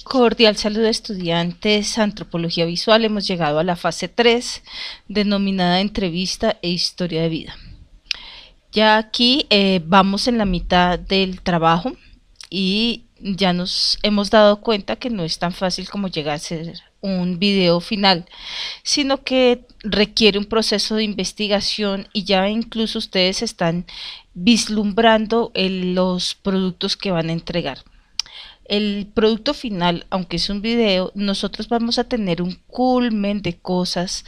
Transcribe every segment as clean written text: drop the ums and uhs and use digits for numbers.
Cordial saludo, estudiantes Antropología Visual. Hemos llegado a la fase 3, denominada Entrevista e Historia de Vida. Ya aquí vamos en la mitad del trabajo y ya nos hemos dado cuenta que no es tan fácil como llegar a ser un video final, sino que requiere un proceso de investigación y ya incluso ustedes están vislumbrando los productos que van a entregar. El producto final, aunque es un video, nosotros vamos a tener un culmen de cosas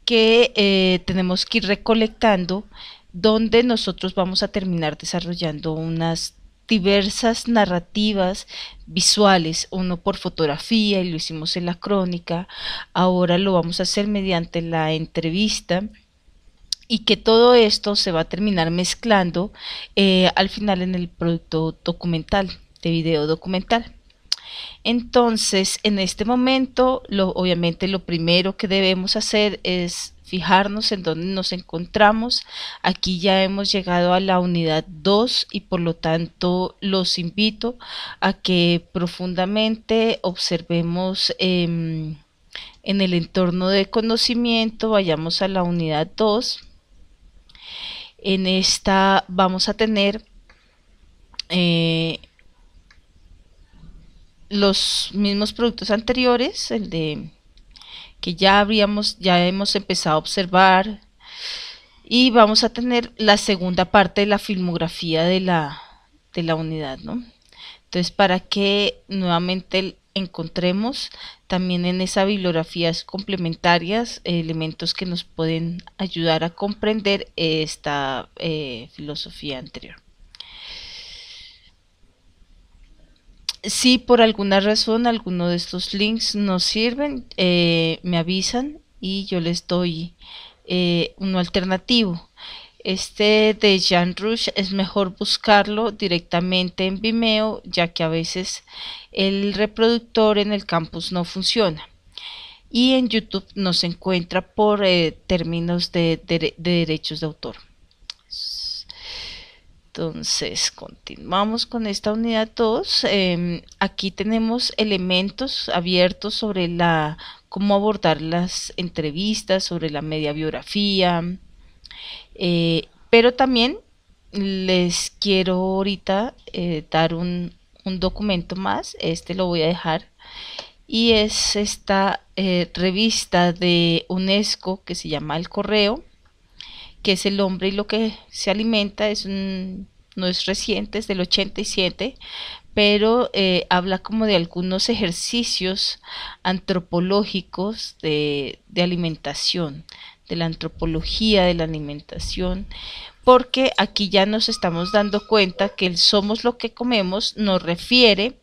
que tenemos que ir recolectando, donde nosotros vamos a terminar desarrollando unas diversas narrativas visuales, uno por fotografía y lo hicimos en la crónica, ahora lo vamos a hacer mediante la entrevista, y que todo esto se va a terminar mezclando al final en el producto documental, de video documental. Entonces, en este momento, obviamente lo primero que debemos hacer es fijarnos en dónde nos encontramos. Aquí ya hemos llegado a la unidad 2 y por lo tanto los invito a que profundamente observemos en el entorno de conocimiento, vayamos a la unidad 2. En esta vamos a tener los mismos productos anteriores, el de que ya hemos empezado a observar, y vamos a tener la segunda parte de la filmografía de la unidad, ¿no? Entonces, para que nuevamente encontremos también en esas bibliografías complementarias elementos que nos pueden ayudar a comprender esta filosofía anterior. Si por alguna razón alguno de estos links no sirven, me avisan y yo les doy uno alternativo. Este de Jan Rush es mejor buscarlo directamente en Vimeo, ya que a veces el reproductor en el campus no funciona. Y en YouTube no se encuentra por términos de derechos de autor. Entonces, continuamos con esta unidad 2. Aquí tenemos elementos abiertos sobre cómo abordar las entrevistas, sobre la media biografía, pero también les quiero ahorita dar un documento más. Este lo voy a dejar, y es esta revista de UNESCO que se llama El Correo, que es el hombre y lo que se alimenta. No es reciente, es del 87, pero habla como de algunos ejercicios antropológicos de alimentación, de la antropología de la alimentación, porque aquí ya nos estamos dando cuenta que el somos lo que comemos nos refiere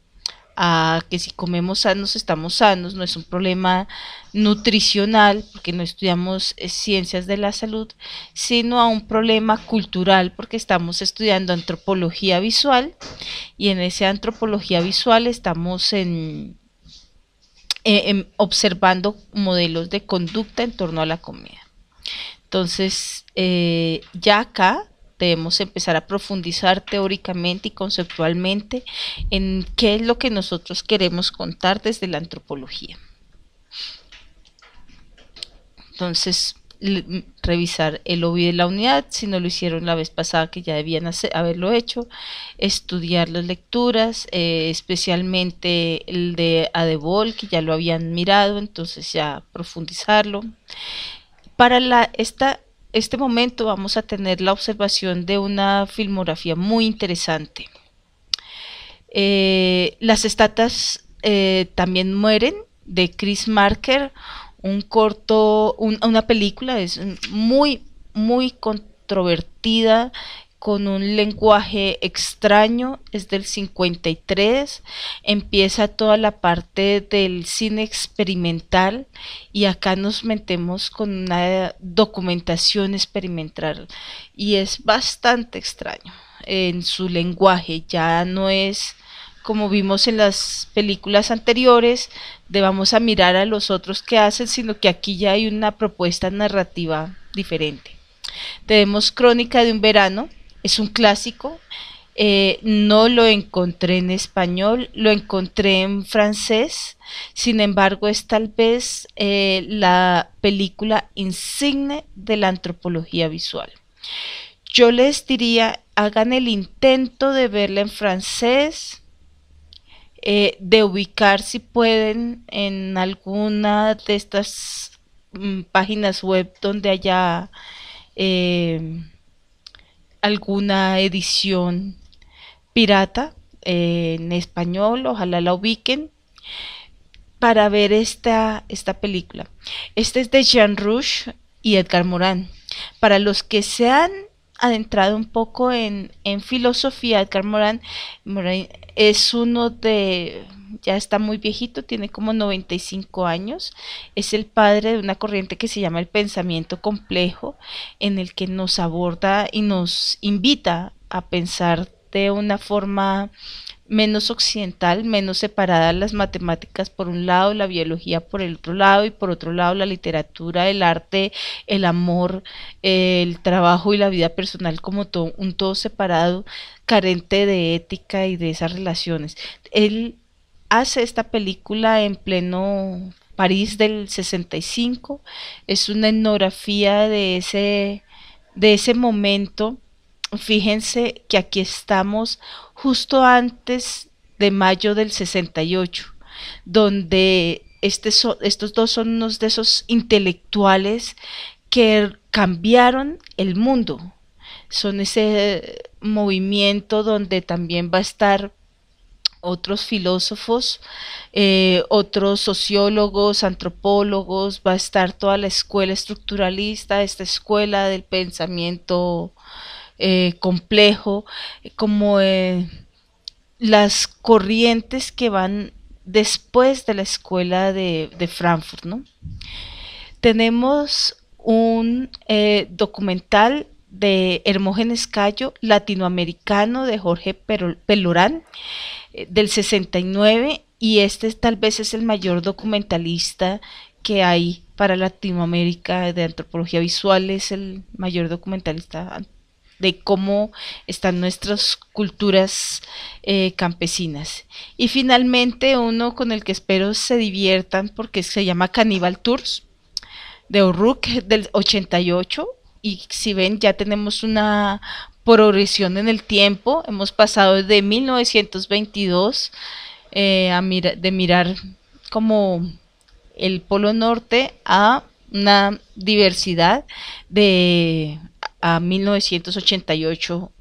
a que si comemos sanos estamos sanos, no es un problema nutricional porque no estudiamos ciencias de la salud, sino a un problema cultural porque estamos estudiando antropología visual, y en esa antropología visual estamos observando modelos de conducta en torno a la comida. Entonces, ya acá debemos empezar a profundizar teóricamente y conceptualmente en qué es lo que nosotros queremos contar desde la antropología. Entonces, revisar el OBI de la unidad, si no lo hicieron la vez pasada, que ya debían haberlo hecho, estudiar las lecturas, especialmente el de Adebol, que ya lo habían mirado, entonces ya profundizarlo. Para este momento vamos a tener la observación de una filmografía muy interesante. Las estatas también mueren, de Chris Marker, una película, es muy controvertida, con un lenguaje extraño, es del 53, empieza toda la parte del cine experimental y acá nos metemos con una documentación experimental y es bastante extraño en su lenguaje. Ya no es como vimos en las películas anteriores, de vamos a mirar a los otros que hacen, sino que aquí ya hay una propuesta narrativa diferente. Tenemos Crónica de un verano, es un clásico, No lo encontré en español, lo encontré en francés. Sin embargo, es tal vez la película insigne de la antropología visual. Yo les diría, hagan el intento de verla en francés, de ubicar si pueden en alguna de estas páginas web donde haya eh, alguna edición pirata en español, ojalá la ubiquen para ver esta película. Este es de Jean Rouge y Edgar Morin. Para los que se han adentrado un poco en filosofía, Edgar Morin es uno de, ya está muy viejito, tiene como 95 años, es el padre de una corriente que se llama el pensamiento complejo, en el que nos aborda y nos invita a pensar de una forma menos occidental, menos separada, las matemáticas por un lado, la biología por el otro lado, y por otro lado la literatura, el arte, el amor, el trabajo y la vida personal como todo, un todo separado, carente de ética y de esas relaciones. Él hace esta película en pleno París del 65, es una etnografía de ese momento. Fíjense que aquí estamos justo antes de mayo del 68, donde estos dos son unos de esos intelectuales que cambiaron el mundo. Son ese movimiento donde también va a estar otros filósofos, otros sociólogos, antropólogos, va a estar toda la escuela estructuralista, esta escuela del pensamiento complejo, como las corrientes que van después de la escuela de Frankfurt, ¿no? Tenemos un documental de Hermógenes Cayo, latinoamericano, de Jorge Pelorán, del 69, y este tal vez es el mayor documentalista que hay para Latinoamérica de antropología visual, es el mayor documentalista de cómo están nuestras culturas campesinas. Y finalmente uno con el que espero se diviertan porque se llama Cannibal Tours, de O'Rourke, del 88, y si ven ya tenemos una progresión en el tiempo, hemos pasado de 1922 de mirar como el Polo Norte a una diversidad de a 1988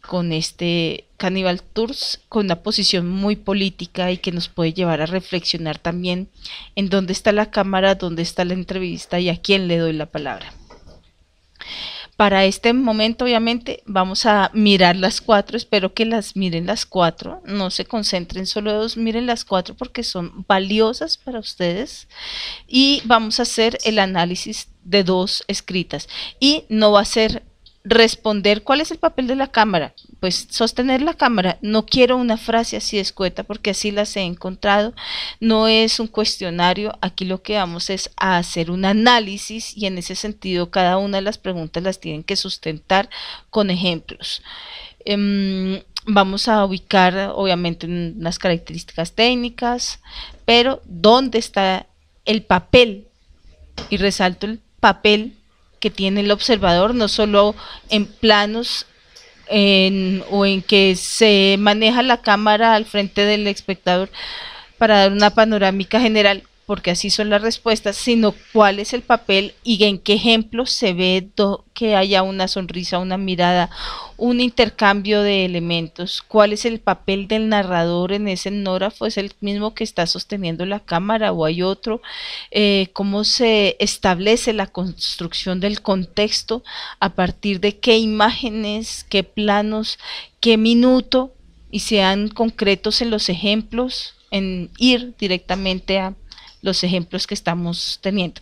con este Cannibal Tours, con una posición muy política y que nos puede llevar a reflexionar también en dónde está la cámara, dónde está la entrevista y a quién le doy la palabra. Para este momento, obviamente, vamos a mirar las cuatro. Espero que las miren las cuatro. No se concentren solo dos, miren las cuatro porque son valiosas para ustedes. Y vamos a hacer el análisis de dos escritas. Y no va a ser responder cuál es el papel de la cámara, pues sostener la cámara. No quiero una frase así escueta porque así las he encontrado, no es un cuestionario. Aquí lo que vamos es a hacer un análisis y en ese sentido cada una de las preguntas las tienen que sustentar con ejemplos. Vamos a ubicar obviamente unas características técnicas, pero ¿dónde está el papel? Y resalto el papel que tiene el observador, no solo en planos o en que se maneja la cámara al frente del espectador para dar una panorámica general, porque así son las respuestas, sino cuál es el papel y en qué ejemplos se ve que haya una sonrisa, una mirada, un intercambio de elementos, cuál es el papel del narrador en ese etnógrafo, es el mismo que está sosteniendo la cámara o hay otro, cómo se establece la construcción del contexto, a partir de qué imágenes, qué planos, qué minuto, y sean concretos en los ejemplos, en ir directamente a los ejemplos que estamos teniendo.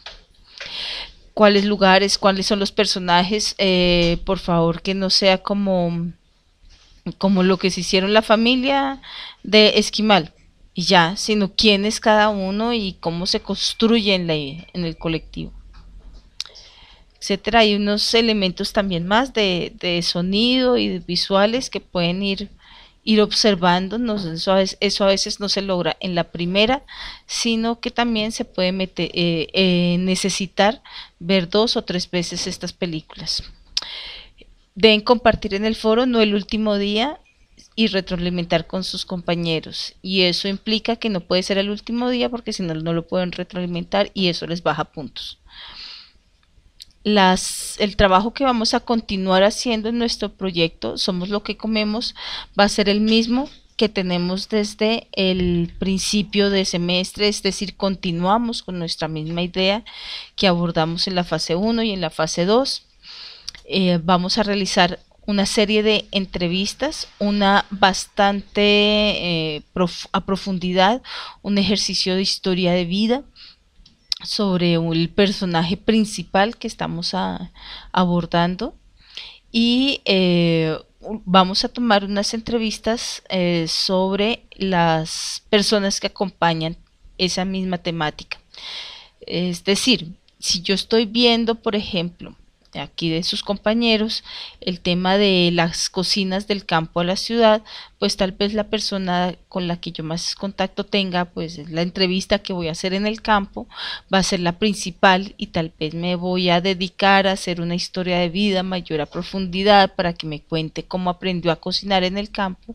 ¿Cuáles lugares, cuáles son los personajes? Por favor, que no sea como lo que se hicieron la familia de Esquimal y ya, sino quién es cada uno y cómo se construye en el colectivo. etcétera. Hay unos elementos también más de sonido y de visuales que pueden ir observando. Eso a veces no se logra en la primera, sino que también se puede necesitar ver 2 o 3 veces estas películas. Deben compartir en el foro, no el último día, y retroalimentar con sus compañeros, y eso implica que no puede ser el último día porque si no, no lo pueden retroalimentar y eso les baja puntos. El trabajo que vamos a continuar haciendo en nuestro proyecto Somos lo que comemos va a ser el mismo que tenemos desde el principio de semestre, es decir, continuamos con nuestra misma idea que abordamos en la fase 1 y en la fase 2. Vamos a realizar una serie de entrevistas, una bastante a profundidad, un ejercicio de historia de vida sobre el personaje principal que estamos abordando, y vamos a tomar unas entrevistas sobre las personas que acompañan esa misma temática. Es decir, si yo estoy viendo, por ejemplo, aquí de sus compañeros, el tema de las cocinas del campo a la ciudad, pues tal vez la persona con la que yo más contacto tenga, pues la entrevista que voy a hacer en el campo va a ser la principal, y tal vez me voy a dedicar a hacer una historia de vida mayor a profundidad para que me cuente cómo aprendió a cocinar en el campo,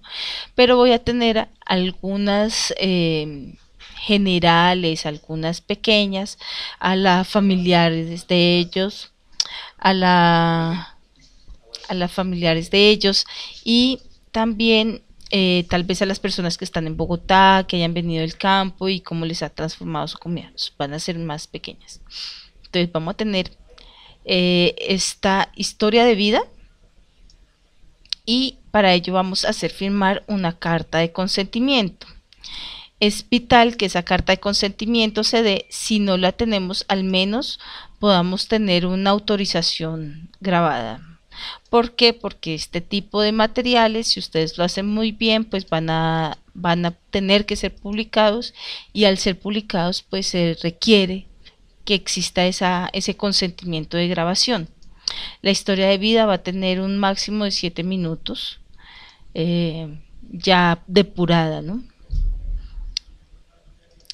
pero voy a tener algunas generales, algunas pequeñas, a las familiares de ellos, a las familiares de ellos, y también tal vez a las personas que están en Bogotá, que hayan venido del campo y cómo les ha transformado su comida. Van a ser más pequeñas. Entonces vamos a tener esta historia de vida, y para ello vamos a hacer firmar una carta de consentimiento. Es vital que esa carta de consentimiento se dé. Si no la tenemos, al menos podamos tener una autorización grabada. ¿Por qué? Porque este tipo de materiales, si ustedes lo hacen muy bien, pues van a tener que ser publicados, y al ser publicados pues se requiere que exista ese consentimiento de grabación. La historia de vida va a tener un máximo de 7 minutos, ya depurada, ¿no?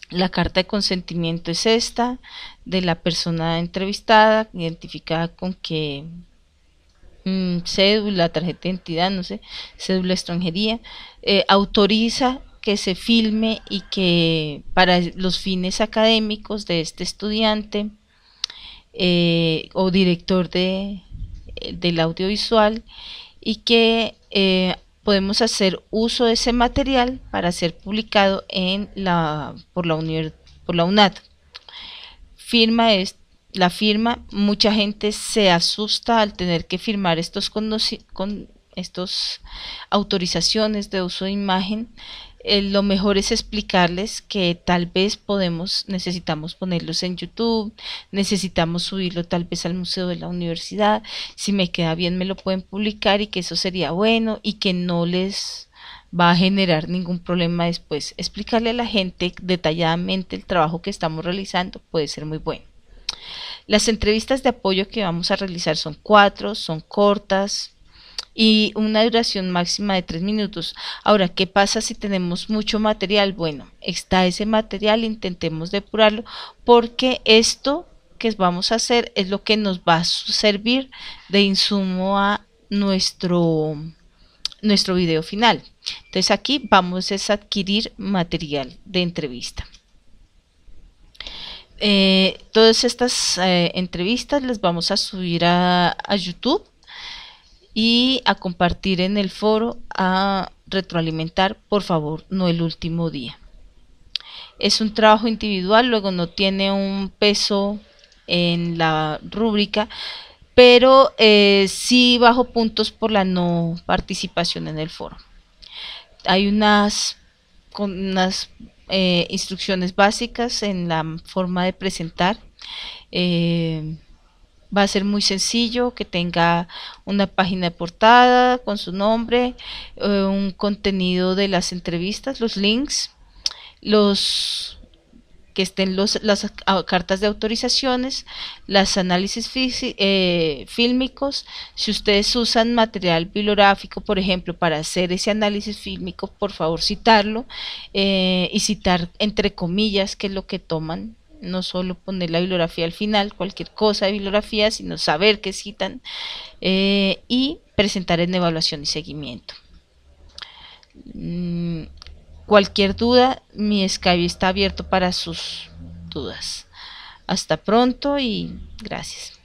La carta de consentimiento es esta, de la persona entrevistada, identificada con que cédula, tarjeta de identidad, no sé, cédula extranjería, autoriza que se filme, y que para los fines académicos de este estudiante o director del audiovisual, y que podemos hacer uso de ese material para ser publicado por la UNAD. La firma, mucha gente se asusta al tener que firmar estos autorizaciones de uso de imagen. Lo mejor es explicarles que tal vez necesitamos ponerlos en YouTube, necesitamos subirlo tal vez al museo de la universidad, si me queda bien me lo pueden publicar, y que eso sería bueno y que no les va a generar ningún problema después. Explicarle a la gente detalladamente el trabajo que estamos realizando puede ser muy bueno. Las entrevistas de apoyo que vamos a realizar son 4, son cortas y una duración máxima de 3 minutos. Ahora, ¿qué pasa si tenemos mucho material? Bueno, está ese material, intentemos depurarlo, porque esto que vamos a hacer es lo que nos va a servir de insumo a nuestro video final. Entonces aquí vamos a adquirir material de entrevista. Todas estas entrevistas las vamos a subir a YouTube y a compartir en el foro, a retroalimentar, por favor, no el último día. Es un trabajo individual, luego no tiene un peso en la rúbrica, pero sí bajo puntos por la no participación en el foro. Hay unas instrucciones básicas en la forma de presentar. Va a ser muy sencillo, que tenga una página de portada con su nombre, un contenido de las entrevistas, los links, los que estén las cartas de autorizaciones, los análisis fílmicos. Si ustedes usan material bibliográfico, por ejemplo, para hacer ese análisis fílmico, por favor citarlo, y citar entre comillas qué es lo que toman, no solo poner la bibliografía al final, cualquier cosa de bibliografía, sino saber qué citan, y presentar en evaluación y seguimiento. Cualquier duda, mi Skype está abierto para sus dudas. Hasta pronto y gracias.